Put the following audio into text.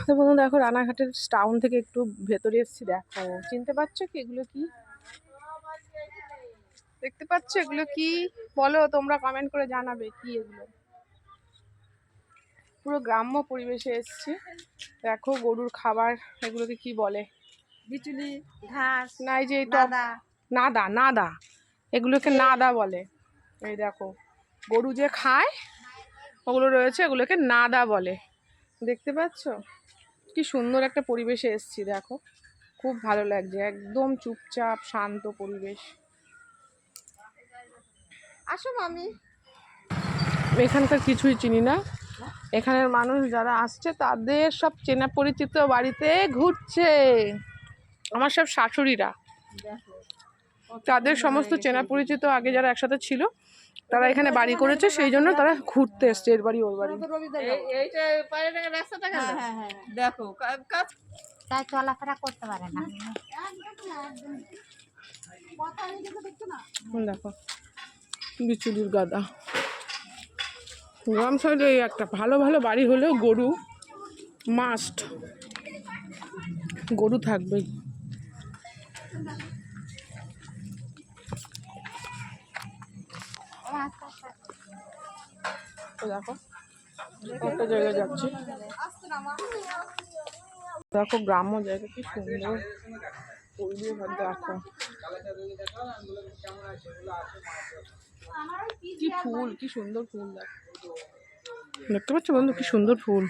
তো বন্ধু দেখো রানাঘাটের টাউন থেকে একটু ভেতরে এসেছি। দেখো চিনতে পারছো কি এগুলো? কি দেখতে পাচ্ছ এগুলো? কি বলো তোমরা, কমেন্ট করে জানাবে কি এগুলো। পুরো গ্রাম্য পরিবেশে এসেছি। দেখো গরুর খাবার, এগুলোকে কি বলে? বিচুলি, ঘাস, না এই যে টপ, নাদা নাদা, এগুলোকে নাদা বলে। এই দেখো গরু যে খায় ওগুলো রয়েছে, এগুলোকে নাদা বলে। দেখতে পাচ্ছ কি সুন্দর একটা পরিবেশে এসেছি। দেখো খুব ভালো লাগছে, একদম চুপচাপ শান্ত পরিবেশ। আসো মামি। এখানকার কিছুই চিনি না, এখানের মানুষ যারা আসছে তাদের সব চেনা পরিচিত বাড়িতে ঘুরছে। আমার সব শাশুড়িরা, তাদের সমস্ত চেনা পরিচিত আগে যারা একসাথে ছিল তারা এখানে বাড়ি করেছে, সেই জন্য তারা ঘুরতে এসছে এর বাড়ি ওর বাড়ি। দেখো তাই চলাফেরা করতে পারে না। দেখো বিচুলির গাদা। গ্রাম সাইডে এই একটা ভালো ভালো বাড়ি হলেও গরু মাস্ট, গরু থাকবেই। দেখো একটা জায়গায় যাচ্ছি, দেখো গ্রাম্য জায়গা কি সুন্দর পরিবেশ। দেখো কি ফুল, কি সুন্দর ফুল। দেখতে পাচ্ছ বন্ধু কি সুন্দর ফুল।